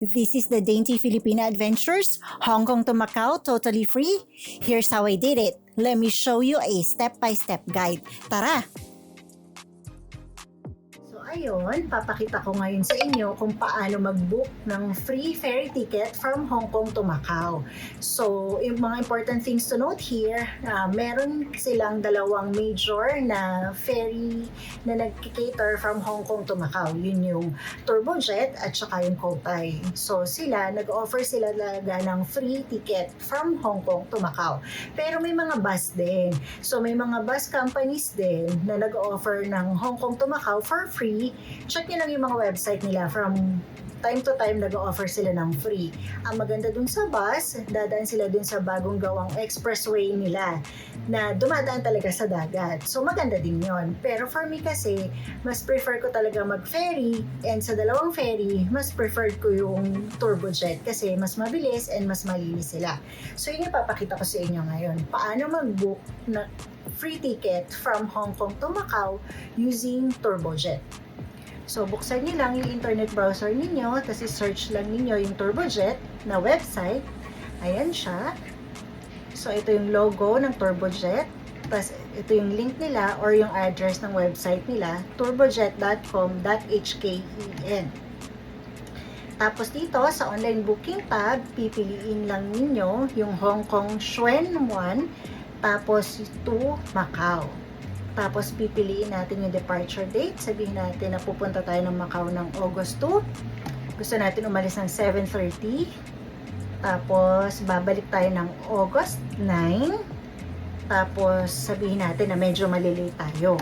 This is the Dainty Filipina Adventures, Hong Kong to Macau, totally free. Here's how I did it. Let me show you a step-by-step guide. Tara! So ayun, papakita ko ngayon sa inyo kung paano mag-book ng free ferry ticket from Hong Kong to Macau. So, yung mga important things to note here, meron silang dalawang major na ferry na nag-cater from Hong Kong to Macau. Yun yung Turbojet at saka yung Cotai. So, nag-offer sila talaga ng free ticket from Hong Kong to Macau. Pero may mga bus din. So, may mga bus companies din na nag-offer ng Hong Kong to Macau for free. Check nyo lang yung mga website nila. From time to time, nag-offer sila ng free. Ang maganda dun sa bus, dadaan sila dun sa bagong gawang expressway nila na dumadaan talaga sa dagat. So, maganda din yon. Pero for me kasi, mas prefer ko talaga mag-ferry, and sa dalawang ferry, mas preferred ko yung Turbojet kasi mas mabilis and mas malinis sila. So, yun yung papakita ko sa inyo ngayon. Paano mag-book na free ticket from Hong Kong to Macau using Turbojet. So, buksan niyo lang yung internet browser ninyo, tapos i-search lang ninyo yung Turbojet na website. Ayan siya. So, ito yung logo ng Turbojet. Tapos, ito yung link nila or yung address ng website nila, turbojet.com.hken. Tapos dito, sa online booking tab, pipiliin lang ninyo yung Hong Kong Xuan 1, tapos to Macau. Tapos pipiliin natin yung departure date. Sabihin natin na pupunta tayo ng Macau ng August 2. Gusto natin umalis ng 7:30. Tapos babalik tayo ng August 9. Tapos sabihin natin na medyo malilate tayo.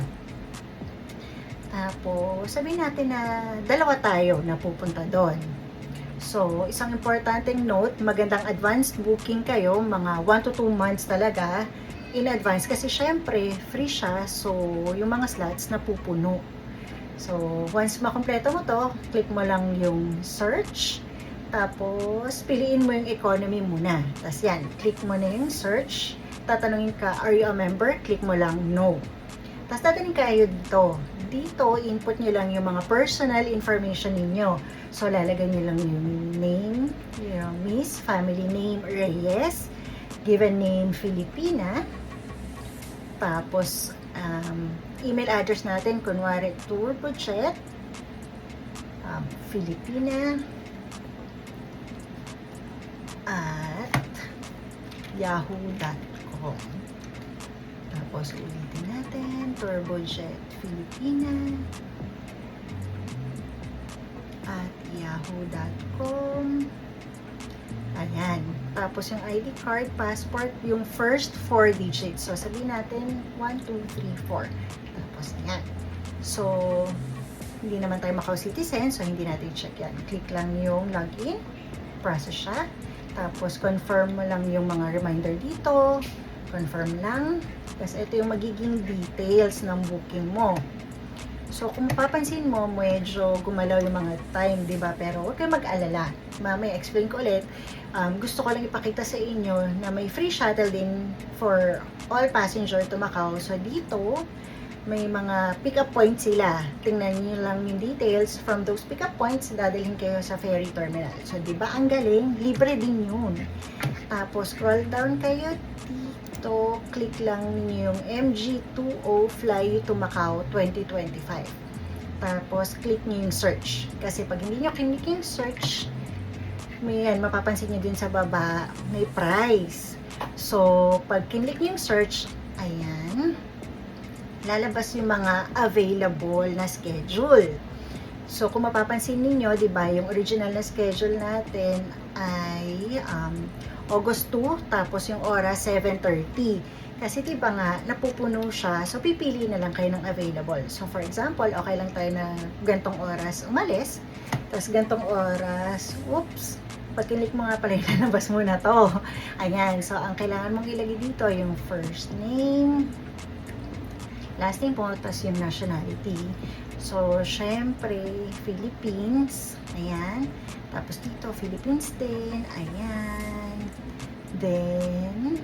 Tapos sabihin natin na dalawa tayo na pupunta doon. So, isang importanteng note, magandang advance booking kayo, mga 1 to 2 months talaga in advance kasi syempre free siya, so yung mga slots napupuno. So once makompleto mo to, click mo lang yung search, tapos piliin mo yung economy muna, tapos yan, click mo na yung search, tatanungin ka, are you a member? Click mo lang no, tapos tatanungin kayo dito input nyo lang yung mga personal information ninyo. So lalagay nyo lang yung name, yung Miss, family name Reyes, given name Filipina, tapos email address natin, kunwari Turbojet Filipina at yahoo.com. Tapos ulitin natin, Turbojet Filipina at yahoo.com. Ayan. Tapos yung ID card, passport, yung first 4 digits. So, sabihin natin 1, 2, 3, 4. Tapos, ayan. So, hindi naman tayo Macau citizen, so hindi natin check yan. Click lang yung login. Process siya. Tapos, confirm mo lang yung mga reminder dito. Confirm lang. Tapos, ito yung magiging details ng booking mo. So, kung mapapansin mo, medyo gumalaw yung mga time, di ba? Pero huwag kayong mag-alala. Mamaya, explain ko ulit. Gusto ko lang ipakita sa inyo na may free shuttle din for all passenger to Macau. So, dito, may mga pick-up points sila. Tingnan niyo lang yung details. From those pick-up points, dadalhin kayo sa ferry terminal. So, di ba ang galing? Libre din yun. Tapos, scroll down kayo dito. Click lang niyo yung MG20 Fly You to Macau 2025. Tapos, click niyo yung search. Kasi pag hindi niyo click yung search, mapapansin niyo din sa baba, may price. So, pag click niyo yung search, ayan, lalabas yung mga available na schedule. So, kung mapapansin niyo, di ba, yung original na schedule natin ay August 2, tapos yung oras 7:30. Kasi di ba nga, napupuno siya, so pipili na lang kayo ng available. So, for example, okay lang tayo na gantong oras umalis, tapos gantong oras, oops, pag click mo nga pala, lalabas muna to. Ayan, so ang kailangan mong ilagay dito, yung first name, last name po, tapos yung nationality. So, syempre, Philippines, ayan. Tapos dito, Philippines din, ayan. Then,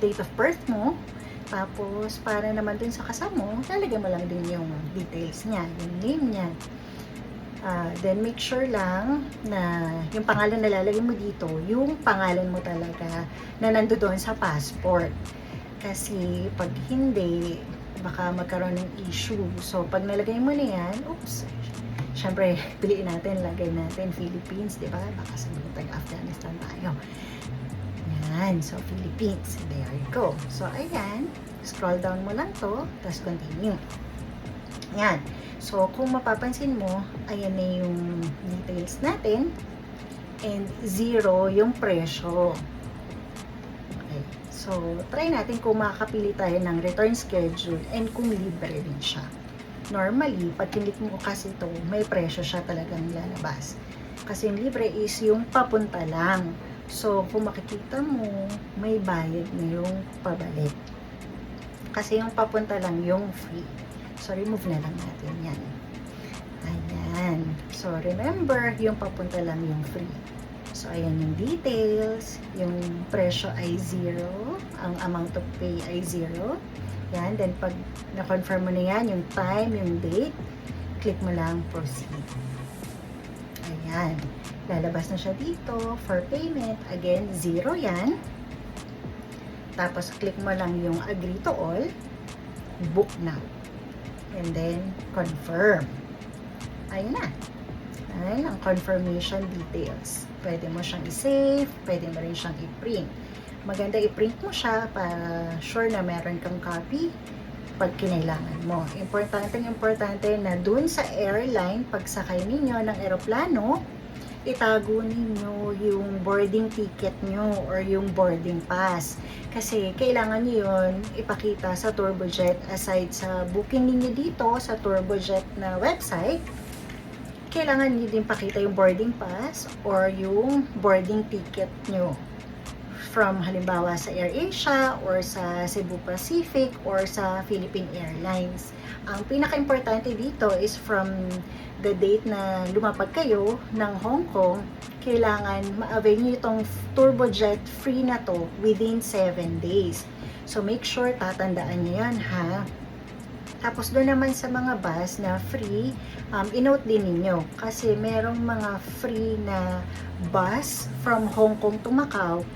date of birth mo. Tapos, para naman dun sa kasama mo, lalagyan mo lang din yung details niya, yung name niya. Then make sure lang na yung pangalan na lalagay mo dito, yung pangalan mo talaga na nandoon sa passport. Kasi pag hindi, baka magkaroon ng issue. So pag nalagay mo na yan, oops, syempre piliin natin, lagay natin Philippines, di ba? Baka sabihin tag-Afghanistan tayo. Yan, so Philippines, there you go. So ayan, scroll down mo lang to, tapos continue. Yan. So, kung mapapansin mo, ayan na yung details natin. And 0 yung presyo. Okay. So, try natin kung makakapili tayo ng return schedule and kung libre rin siya. Normally, pag kinik mo kasi ito, may presyo siya talagang lalabas. Kasi yung libre is yung papunta lang. So, kung makikita mo, may bayad na yung pabalik. Kasi yung papunta lang yung free. So, remove na lang natin yan. Ayan. So, remember, yung papunta lang yung free. So, ayan yung details. Yung presyo ay 0. Ang amount to pay ay 0. Yan. Then, pag na-confirm mo na yan, yung time, yung date, click mo lang proceed. Ayan. Lalabas na siya dito. For payment, again, 0 yan. Tapos, click mo lang yung agree to all. Book now. And then, confirm. Ayun na. Ayun ang confirmation details. Pwede mo siyang i-save, pwede mo rin siyang i-print. Maganda i-print mo siya para sure na meron kang copy pag kinailangan mo. Importante na dun sa airline, pagsakay ninyo ng eroplano, itago ninyo yung boarding ticket nyo or yung boarding pass. Kasi kailangan nyo yun ipakita sa Turbojet. Aside sa booking ninyo dito sa Turbojet na website, kailangan nyo din pakita yung boarding pass or yung boarding ticket nyo. From halimbawa sa AirAsia or sa Cebu Pacific or sa Philippine Airlines. Ang pinaka-importante dito is from the date na lumapag kayo ng Hong Kong, kailangan ma-avail nyo itong Turbojet free na to within 7 days. So make sure tatandaan nyo yan ha. Tapos doon naman sa mga bus na free, i-note din ninyo kasi merong mga free na bus from Hong Kong to Macau.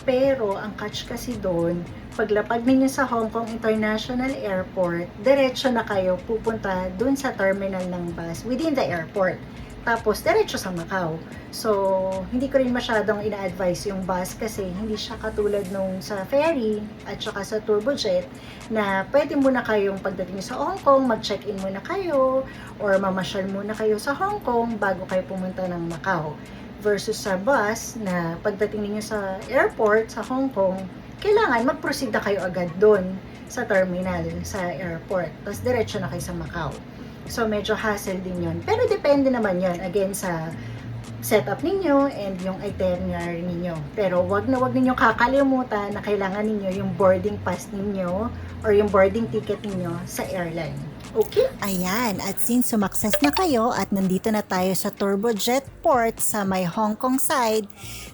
Pero ang catch kasi doon, paglapag ninyo sa Hong Kong International Airport, diretso na kayo pupunta doon sa terminal ng bus within the airport. Tapos diretso sa Macau. So, hindi ko rin masyadong ina-advise yung bus kasi hindi siya katulad nung sa ferry at saka sa Turbojet na pwede muna kayong pagdating sa Hong Kong, mag-check-in muna kayo or mamasyal muna kayo sa Hong Kong bago kayo pumunta ng Macau. Versus sa bus na pagdating niyo sa airport sa Hong Kong, kailangan mag-proceed na kayo agad doon sa terminal, sa airport. Tapos diretso na kayo sa Macau. So medyo hassle din yun. Pero depende naman yun, again, sa setup ninyo and yung itinerary ninyo. Pero wag ninyo kakalimutan na kailangan ninyo yung boarding pass ninyo or yung boarding ticket ninyo sa airline. Okay? Ayan, at since sumakses na kayo at nandito na tayo sa Turbojet port sa may Hong Kong side,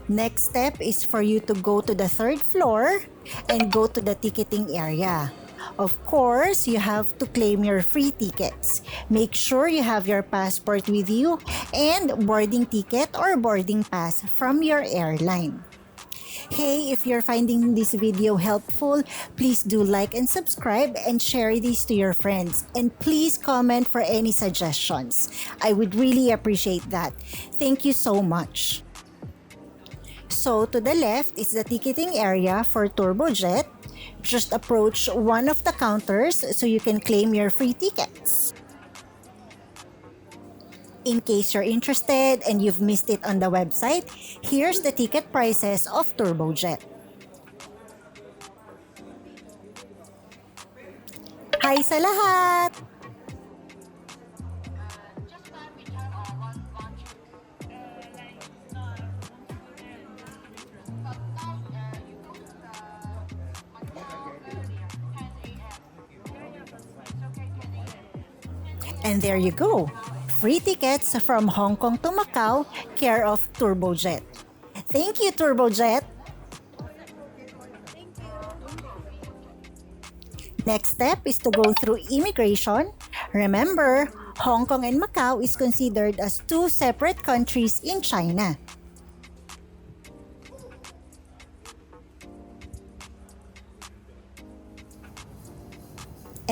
next step is for you to go to the 3rd floor and go to the ticketing area. Of course, you have to claim your free tickets. Make sure you have your passport with you and boarding ticket or boarding pass from your airline. Hey, if you're finding this video helpful, please do like and subscribe and share this to your friends. And please comment for any suggestions. I would really appreciate that. Thank you so much. So to the left is the ticketing area for Turbojet. Just approach one of the counters so you can claim your free tickets. In case you're interested and you've missed it on the website, here's the ticket prices of Turbojet. Hi sa lahat! And there you go. Free tickets from Hong Kong to Macau, care of Turbojet. Thank you, Turbojet! Next step is to go through immigration. Remember, Hong Kong and Macau is considered as two separate countries in China.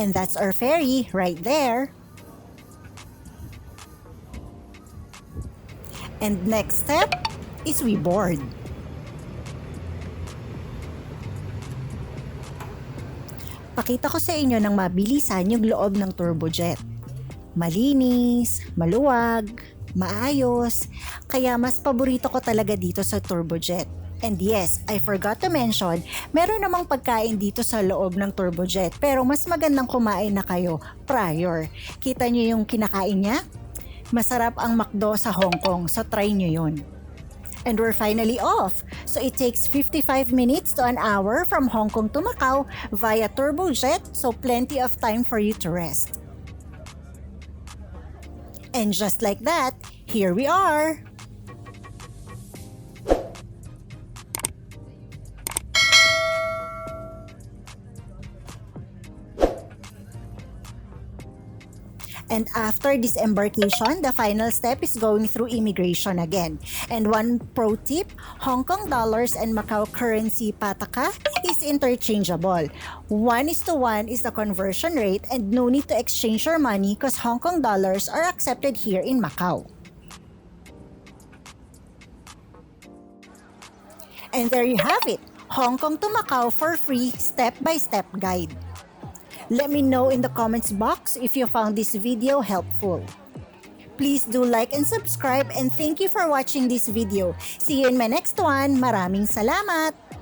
And that's our ferry right there. And next step is we board. Pakita ko sa inyo ng mabilisan yung loob ng turbojet. Malinis, maluwag, maayos, kaya mas paborito ko talaga dito sa turbojet. And yes, I forgot to mention, meron namang pagkain dito sa loob ng turbojet pero mas magandang kumain na kayo prior. Kita nyo yung kinakain niya? Masarap ang McDo sa Hong Kong, so try nyo yun. And we're finally off. So it takes 55 minutes to an hour from Hong Kong to Macau via turbojet, so plenty of time for you to rest. And just like that, here we are! And after disembarkation, the final step is going through immigration again. And one pro tip, Hong Kong dollars and Macau currency pataka is interchangeable. 1:1 is the conversion rate and no need to exchange your money because Hong Kong dollars are accepted here in Macau. And there you have it, Hong Kong to Macau for free step-by-step guide. Let me know in the comments box if you found this video helpful. Please do like and subscribe and thank you for watching this video. See you in my next one. Maraming salamat!